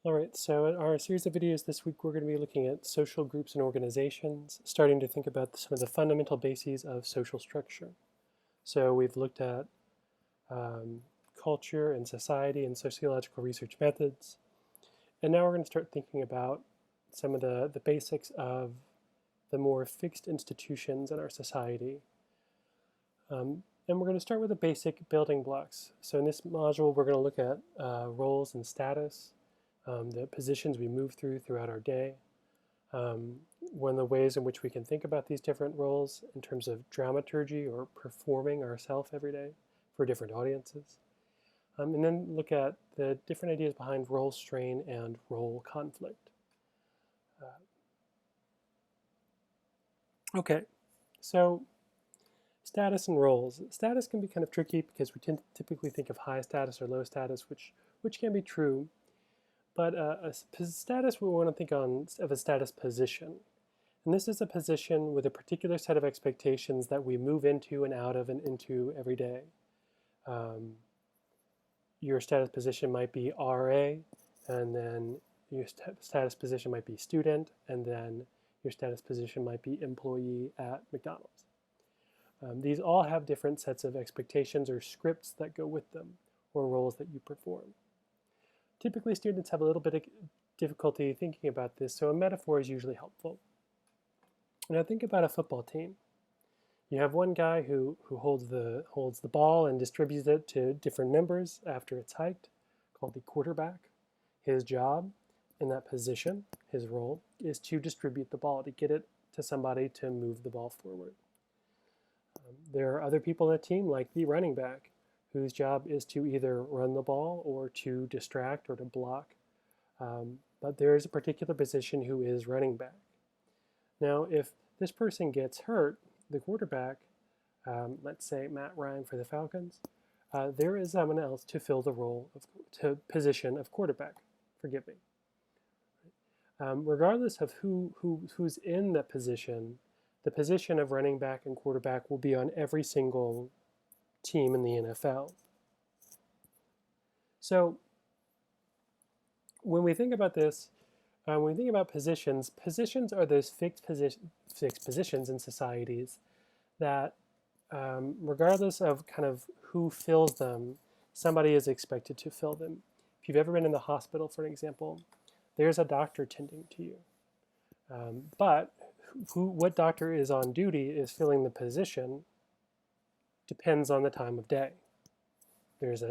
All right, so in our series of videos this week, we're going to be looking at social groups and organizations, starting to think about some of the fundamental bases of social structure. So we've looked at um, culture and society and sociological research methods, and now we're going to start thinking about some of the basics of the more fixed institutions in our society. And we're going to start with the basic building blocks. So in this module, we're going to look at roles and status, the positions we move throughout our day. One of the ways in which we can think about these different roles in terms of dramaturgy or performing ourselves every day for different audiences. And then look at the different ideas behind role strain and role conflict. Okay, so status and roles. Status can be kind of tricky because we typically think of high status or low status, which can be true. But a status we want to think of a status position. And this is a position with a particular set of expectations that we move into and out of and into every day. Your status position might be RA, and then your status position might be student, and then your status position might be employee at McDonald's. These all have different sets of expectations or scripts that go with them, or roles that you perform. Typically, students have a little bit of difficulty thinking about this, so a metaphor is usually helpful. Now think about a football team. You have one guy who holds the ball and distributes it to different members after it's hiked, called the quarterback. His job in that position, his role, is to distribute the ball, to get it to somebody to move the ball forward. There are other people in the team, like the running back, whose job is to either run the ball or to distract or to block. But there is a particular position who is running back. Now, if this person gets hurt, the quarterback, let's say Matt Ryan for the Falcons, there is someone else to fill the position of quarterback. Forgive me. Regardless of who's in that position, the position of running back and quarterback will be on every single team in the NFL. So when we think about this, when we think about positions, positions are those fixed positions in societies that, regardless of kind of who fills them, somebody is expected to fill them. If you've ever been in the hospital, for example, there's a doctor tending to you. But what doctor is on duty is filling the position depends on the time of day. There's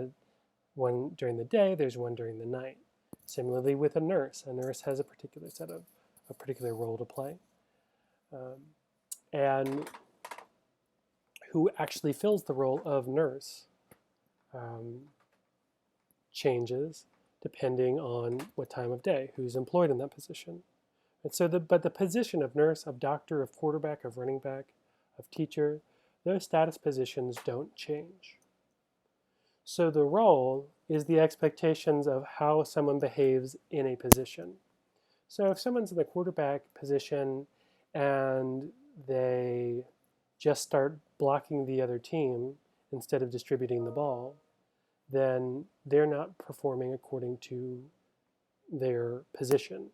one during the day, there's one during the night. Similarly with a nurse has a particular role to play. And who actually fills the role of nurse changes depending on what time of day, who's employed in that position. And so but the position of nurse, of doctor, of quarterback, of running back, of teacher, those status positions don't change. So the role is the expectations of how someone behaves in a position. So if someone's in the quarterback position and they just start blocking the other team instead of distributing the ball, then they're not performing according to their position.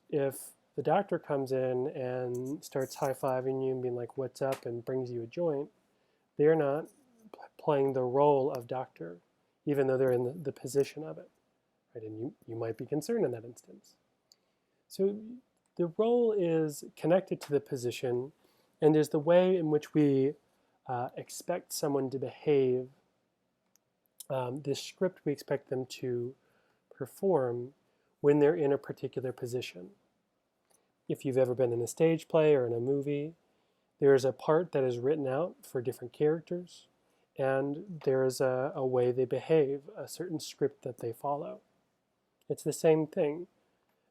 If the doctor comes in and starts high-fiving you and being like, "What's up?" and brings you a joint, they're not playing the role of doctor, even though they're in the position of it. Right? And you might be concerned in that instance. So the role is connected to the position and is the way in which we expect someone to behave, this script we expect them to perform when they're in a particular position. If you've ever been in a stage play or in a movie, there's a part that is written out for different characters, and there's a way they behave, a certain script that they follow. It's the same thing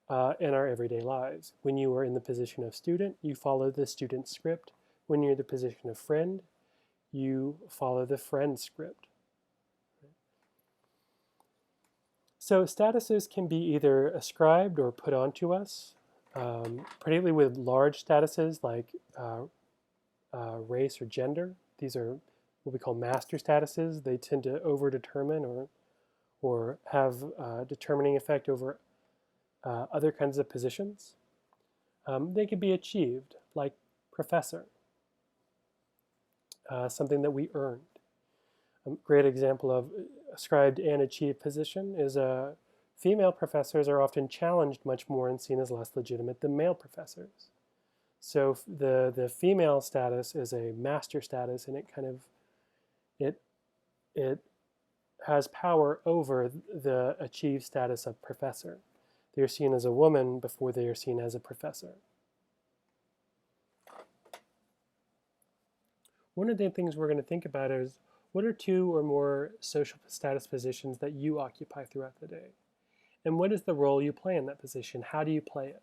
in our everyday lives. When you are in the position of student, you follow the student script. When you're in the position of friend, you follow the friend script. So statuses can be either ascribed or put onto us, particularly with large statuses like race or gender. These are what we call master statuses. They tend to overdetermine or have a determining effect over other kinds of positions. They can be achieved, like professor, something that we earned. A great example of ascribed and achieved position is female professors are often challenged much more and seen as less legitimate than male professors. So the female status is a master status, and it has power over the achieved status of professor. They're seen as a woman before they are seen as a professor. One of the things we're going to think about is, what are 2 or more social status positions that you occupy throughout the day? And what is the role you play in that position? How do you play it?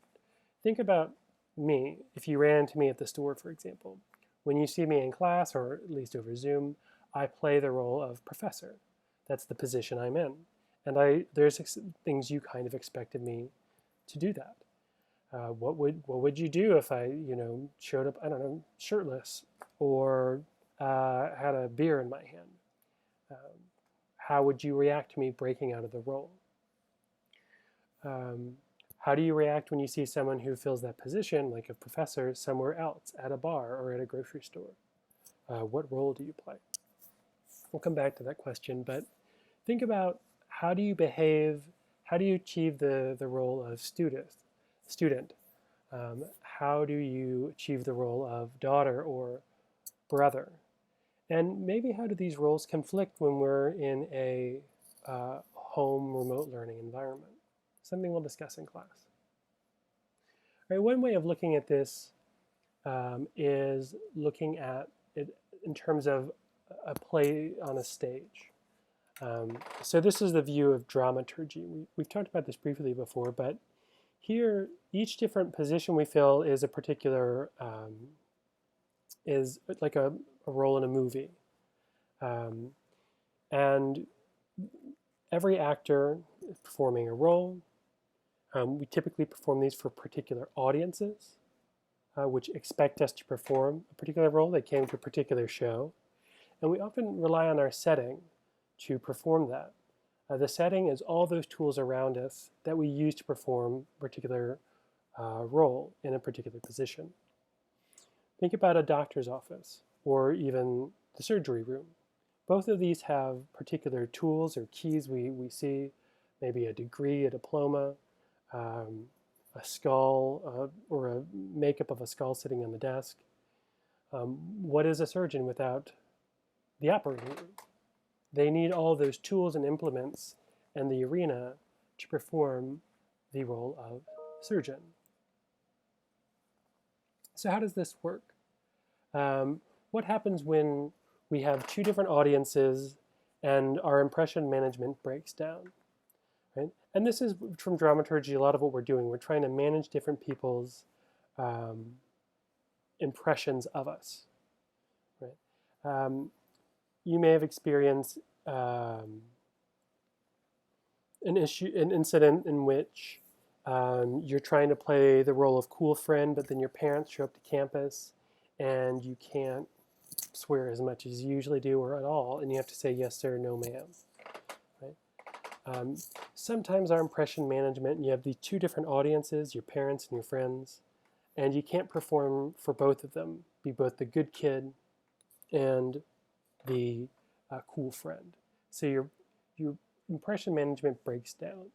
Think about me. If you ran into me at the store, for example, when you see me in class, or at least over Zoom, I play the role of professor. That's the position I'm in. And there's things you kind of expected me to do that. What would you do if I, showed up, I don't know, shirtless, or had a beer in my hand? How would you react to me breaking out of the role? How do you react when you see someone who fills that position, like a professor, somewhere else, at a bar or at a grocery store? What role do you play? We'll come back to that question, but think about, how do you behave, how do you achieve the role of student? How do you achieve the role of daughter or brother? And maybe how do these roles conflict when we're in a home remote learning environment? Something we'll discuss in class. All right, one way of looking at this is looking at it in terms of a play on a stage. So this is the view of dramaturgy. We've talked about this briefly before, but here each different position we fill is a particular, is like a role in a movie. And every actor is performing a role. We typically perform these for particular audiences, which expect us to perform a particular role. They came to a particular show. And we often rely on our setting to perform that. The setting is all those tools around us that we use to perform a particular role in a particular position. Think about a doctor's office, or even the surgery room. Both of these have particular tools or keys we see, maybe a degree, a diploma, a skull, or a makeup of a skull sitting on the desk. What is a surgeon without the operating room? They need all those tools and implements and the arena to perform the role of surgeon. So how does this work? What happens when we have 2 different audiences and our impression management breaks down? Right? And this is, from dramaturgy, a lot of what we're doing. We're trying to manage different people's impressions of us. Right? You may have experienced an incident in which you're trying to play the role of cool friend, but then your parents show up to campus and you can't swear as much as you usually do or at all, and you have to say yes sir, no ma'am. Right? Sometimes our impression management, you have the 2 different audiences, your parents and your friends, and you can't perform for both of them, be both the good kid and the cool friend. So your impression management breaks down.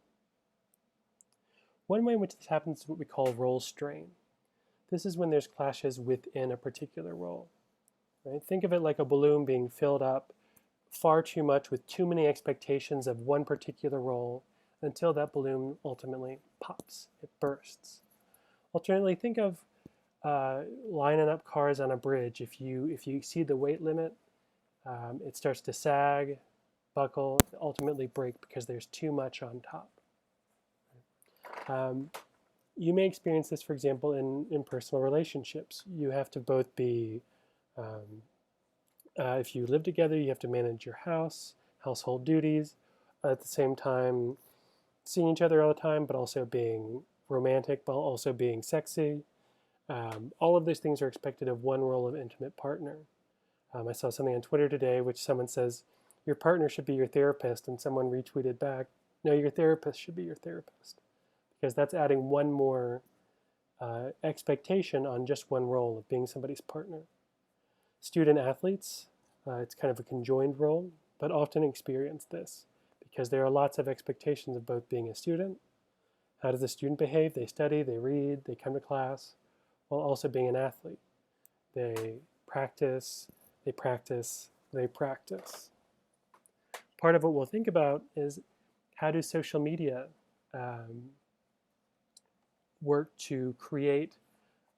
One way in which this happens is what we call role strain. This is when there's clashes within a particular role. Right? Think of it like a balloon being filled up far too much with too many expectations of one particular role until that balloon ultimately pops, it bursts. Alternately, think of lining up cars on a bridge. If you exceed the weight limit, it starts to sag, buckle, ultimately break because there's too much on top. You may experience this, for example, in personal relationships. You have to both be, if you live together, you have to manage your house, household duties, at the same time seeing each other all the time, but also being romantic, while also being sexy. All of those things are expected of one role of intimate partner. I saw something on Twitter today which someone says, your partner should be your therapist, and someone retweeted back, no, your therapist should be your therapist, because that's adding one more expectation on just one role of being somebody's partner. Student athletes, it's kind of a conjoined role, but often experience this because there are lots of expectations of both being a student. How does a student behave? They study, they read, they come to class, while also being an athlete. They practice, they practice, they practice. Part of what we'll think about is how do social media work to create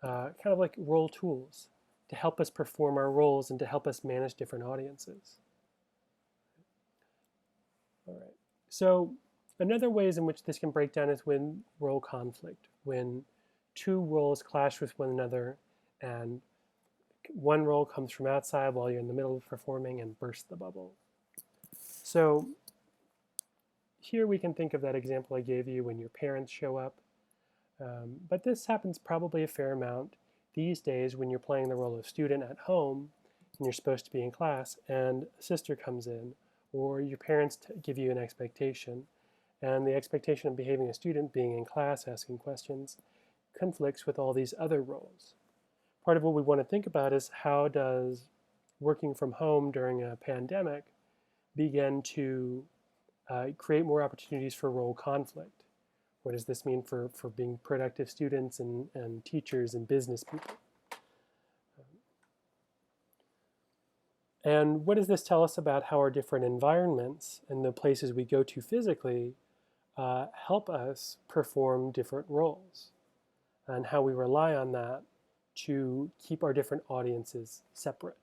kind of like role tools to help us perform our roles and to help us manage different audiences. All right. So another ways in which this can break down is when role conflict, when two roles clash with one another and one role comes from outside while you're in the middle of performing and bursts the bubble. So here we can think of that example I gave you when your parents show up. But this happens probably a fair amount these days when you're playing the role of student at home and you're supposed to be in class and a sister comes in, or your parents give you an expectation, and the expectation of behaving a student, being in class, asking questions, conflicts with all these other roles. Part of what we want to think about is how does working from home during a pandemic begin to create more opportunities for role conflict? What does this mean for being productive students and teachers and business people? And what does this tell us about how our different environments and the places we go to physically help us perform different roles, and how we rely on that to keep our different audiences separate?